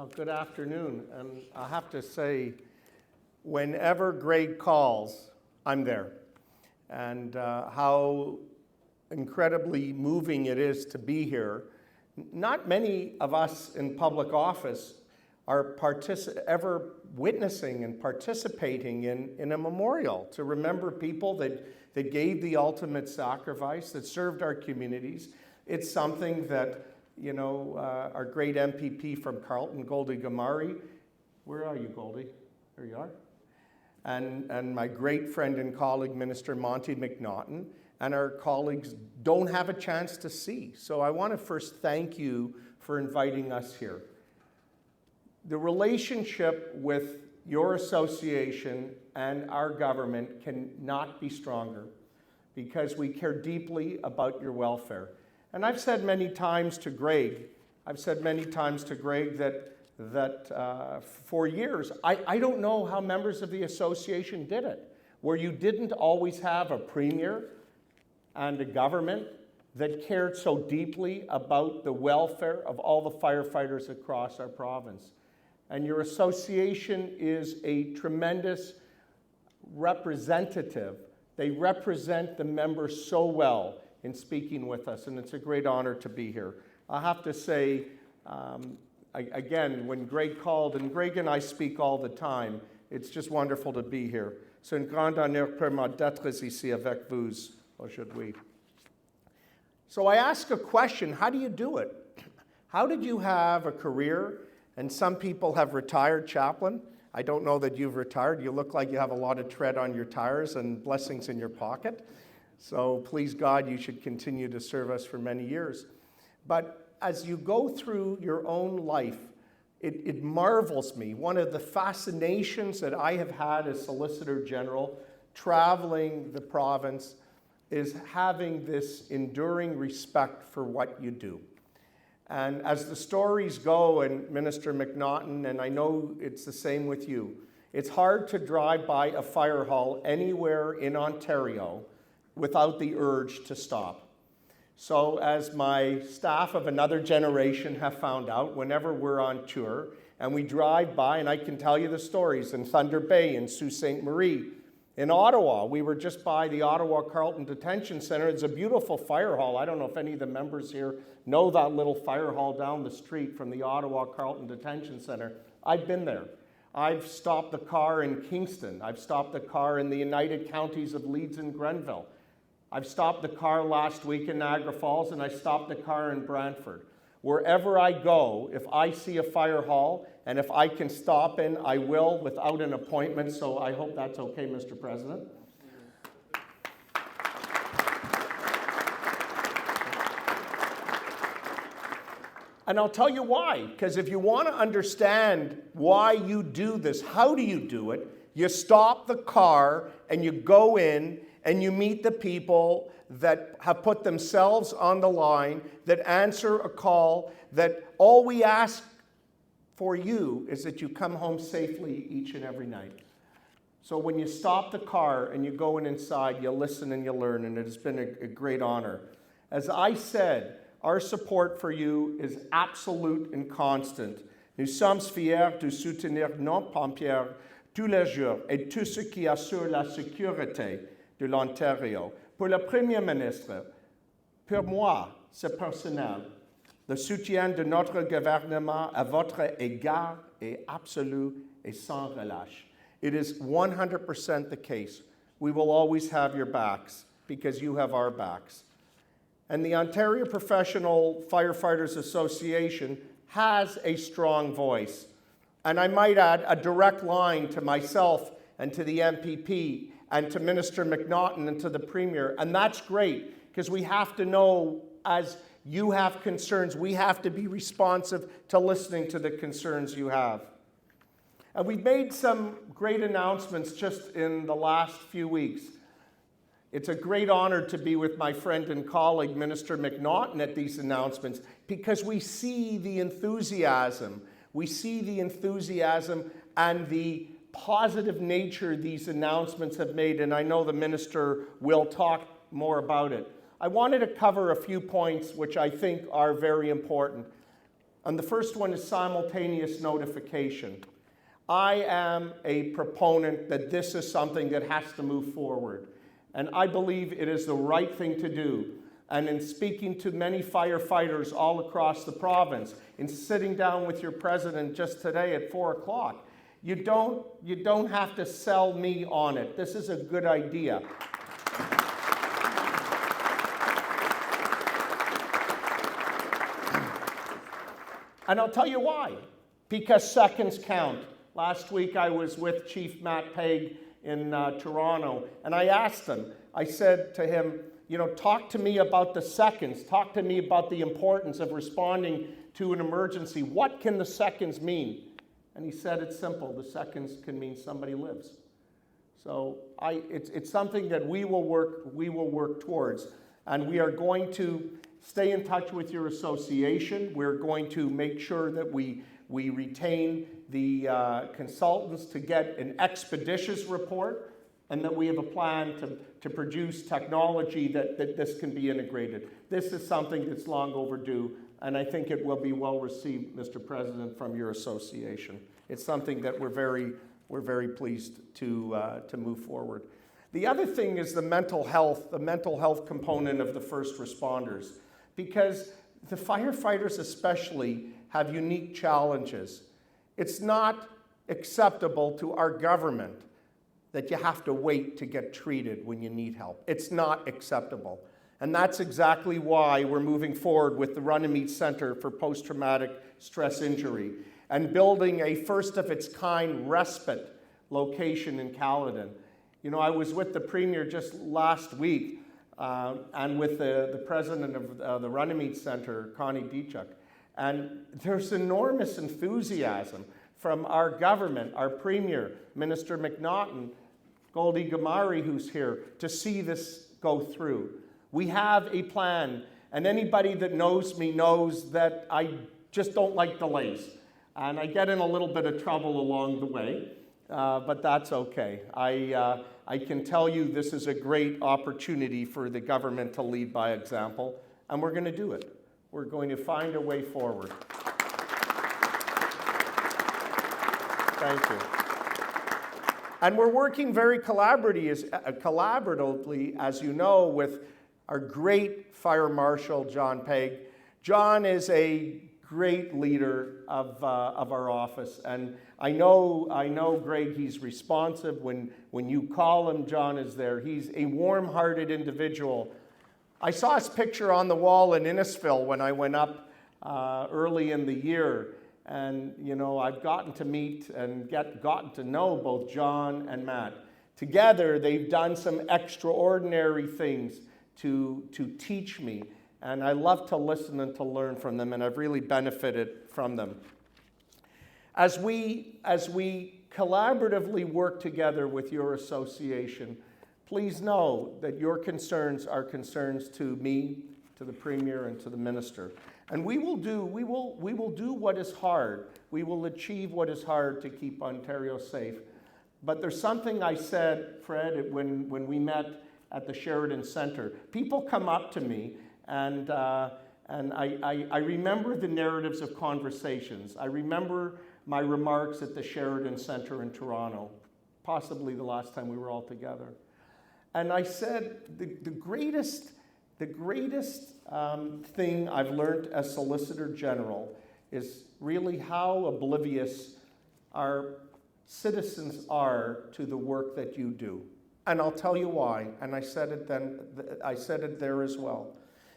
Well, good afternoon. And I have to say, whenever Greg calls, I'm there. And how incredibly moving it is to be here. Not many of us in public office are ever witnessing and participating in a memorial to remember people that gave the ultimate sacrifice, that served our communities. It's something that, you know, our great MPP from Carleton, Goldie Gamari, where are you, Goldie? There you are. And my great friend and colleague, Minister Monty McNaughton, and our colleagues don't have a chance to see. So I want to first thank you for inviting us here. The relationship with your association and our government cannot be stronger because we care deeply about your welfare. And I've said many times to Greg, that for years, I don't know how members of the association did it, where you didn't always have a premier and a government that cared so deeply about the welfare of all the firefighters across our province. And your association is a tremendous representative. They represent the members so well in speaking with us, and it's a great honor to be here. I have to say, again, when Greg called, and Greg and I speak all the time, it's just wonderful to be here. C'est un grand honneur pour moi d'être ici avec vous aujourd'hui. So I ask a question, how do you do it? How did you have a career? And some people have retired, Chaplain. I don't know that you've retired. You look like you have a lot of tread on your tires and blessings in your pocket. So please God, you should continue to serve us for many years. But as you go through your own life, it marvels me. One of the fascinations that I have had as Solicitor General, traveling the province, is having this enduring respect for what you do. And as the stories go, and Minister McNaughton, and I know it's the same with you, it's hard to drive by a fire hall anywhere in Ontario without the urge to stop. So as my staff of another generation have found out, whenever we're on tour and we drive by, and I can tell you the stories in Thunder Bay, in Sault Ste. Marie, in Ottawa, we were just by the Ottawa Carleton Detention Center. It's a beautiful fire hall. I don't know if any of the members here know that little fire hall down the street from the Ottawa Carleton Detention Center. I've been there. I've stopped the car in Kingston. I've stopped the car in the United Counties of Leeds and Grenville. I've stopped the car last week in Niagara Falls, and I stopped the car in Brantford. Wherever I go, if I see a fire hall, and if I can stop in, I will without an appointment, so I hope that's okay, Mr. President. And I'll tell you why, because if you want to understand why you do this, how do you do it, you stop the car and you go in and you meet the people that have put themselves on the line, that answer a call, that all we ask for you is that you come home safely each and every night. So when you stop the car and you go inside, you listen and you learn, and it has been a great honor. As I said, our support for you is absolute and constant. Nous sommes fiers de soutenir nos pompiers tous les jours et tous ceux qui assurent la sécurité de l'Ontario. Pour le Premier ministre, pour moi, c'est personnel. Le soutien de notre gouvernement à votre égard est absolu et sans relâche. It is 100% the case. We will always have your backs because you have our backs. And the Ontario Professional Firefighters Association has a strong voice. And I might add a direct line to myself and to the MPP and to Minister McNaughton and to the Premier. And that's great, because we have to know, as you have concerns, we have to be responsive to listening to the concerns you have. And we've made some great announcements just in the last few weeks. It's a great honor to be with my friend and colleague, Minister McNaughton, at these announcements, because we see the enthusiasm. We see the enthusiasm and the positive nature these announcements have made, and I know the Minister will talk more about it. I wanted to cover a few points which I think are very important. And the first one is simultaneous notification. I am a proponent that this is something that has to move forward. And I believe it is the right thing to do. And in speaking to many firefighters all across the province, in sitting down with your president just today at 4 o'clock, you don't have to sell me on it. This is a good idea. And I'll tell you why. Because seconds count. Last week I was with Chief Matt Pegg in Toronto, and I asked him, I said to him, you know, talk to me about the seconds. Talk to me about the importance of responding to an emergency. What can the seconds mean? And he said it's simple. The seconds can mean somebody lives. So it's something that we will work towards. And we are going to stay in touch with your association. We're going to make sure that we retain the consultants to get an expeditious report, and that we have a plan to produce technology that this can be integrated. This is something that's long overdue, and I think it will be well received, Mr. President, from your association. It's something that we're very pleased to move forward. The other thing is the mental health component of the first responders, because the firefighters especially have unique challenges. It's not acceptable to our government that you have to wait to get treated when you need help. It's not acceptable. And that's exactly why we're moving forward with the Runnymede Center for Post-Traumatic Stress Injury and building a first-of-its-kind respite location in Caledon. You know, I was with the Premier just last week and with the president of the Runnymede Center, Connie Dichuk, and there's enormous enthusiasm from our government, our Premier, Minister McNaughton, Goldie Gamari, who's here, to see this go through. We have a plan, and anybody that knows me knows that I just don't like delays. And I get in a little bit of trouble along the way, but that's okay. I can tell you this is a great opportunity for the government to lead by example, and we're going to do it. We're going to find a way forward. Thank you. And we're working very collaboratively, as you know, with our great Fire Marshal, John Pegg. John is a great leader of our office, and I know, Greg, he's responsive. When you call him, John is there. He's a warm-hearted individual. I saw his picture on the wall in Innisfil when I went up early in the year. And, you know, I've gotten to meet and gotten to know both John and Matt. Together, they've done some extraordinary things to teach me. And I love to listen and to learn from them, and I've really benefited from them. As we collaboratively work together with your association, please know that your concerns are concerns to me, to the Premier, and to the Minister. And we will do what is hard. We will achieve what is hard to keep Ontario safe. But there's something I said, Fred, when we met at the Sheridan Centre. People come up to me, and I remember the narratives of conversations. I remember my remarks at the Sheridan Centre in Toronto, possibly the last time we were all together. And I said, the greatest thing I've learned as Solicitor General is really how oblivious our citizens are to the work that you do. And I'll tell you why, and I said it there as well.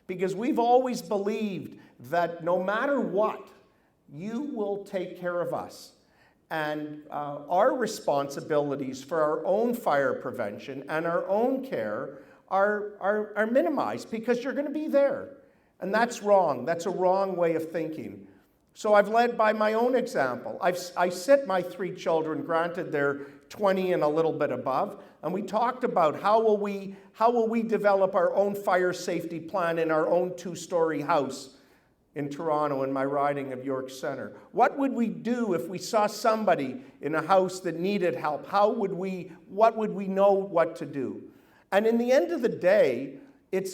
Because we've always believed that no matter what, you will take care of us. And our responsibilities for our own fire prevention and our own care are minimized because you're going to be there. And that's wrong. That's a wrong way of thinking. So I've led by my own example. I sit my 3 children, granted they're 20 and a little bit above, and we talked about how will we develop our own fire safety plan in our own 2-story house in Toronto in my riding of York Centre. What would we do if we saw somebody in a house that needed help? What would we know what to do? And in the end of the day,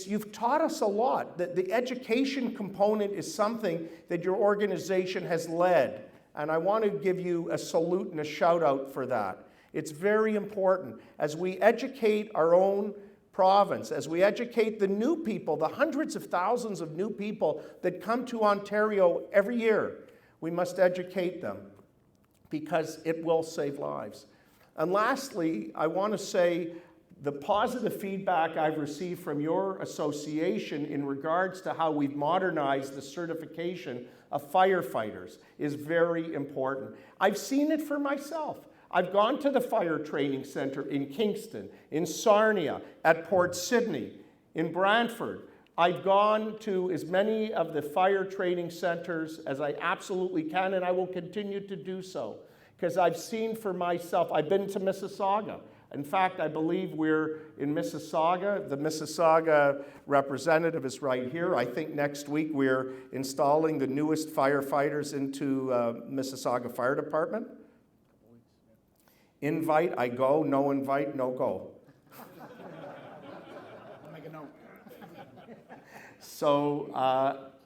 you've taught us a lot. The education component is something that your organization has led. And I want to give you a salute and a shout out for that. It's very important. As we educate our own province, as we educate the new people, the hundreds of thousands of new people that come to Ontario every year, we must educate them because it will save lives. And lastly, I want to say the positive feedback I've received from your association in regards to how we've modernized the certification of firefighters is very important. I've seen it for myself. I've gone to the Fire Training Center in Kingston, in Sarnia, at Port Sydney, in Brantford. I've gone to as many of the fire training centers as I absolutely can, and I will continue to do so, because I've seen for myself. I've been to Mississauga. In fact, I believe we're in Mississauga. The Mississauga representative is right here. I think next week we're installing the newest firefighters into Mississauga Fire Department. Invite, I go. No invite, no go. Make a note. So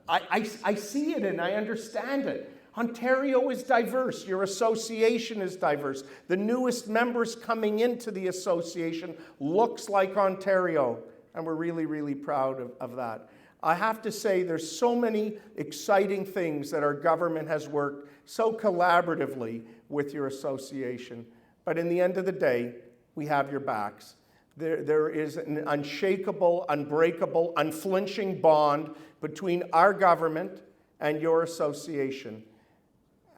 I see it and I understand it. Ontario is diverse. Your association is diverse. The newest members coming into the association looks like Ontario, and we're really, really proud of that. I have to say there's so many exciting things that our government has worked so collaboratively with your association. But in the end of the day, we have your backs. There is an unshakable, unbreakable, unflinching bond between our government and your association.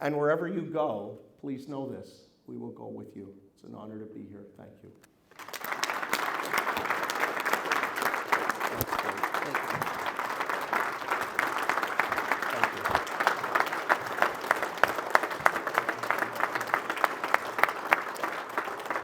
And wherever you go, please know this, we will go with you. It's an honor to be here. Thank you.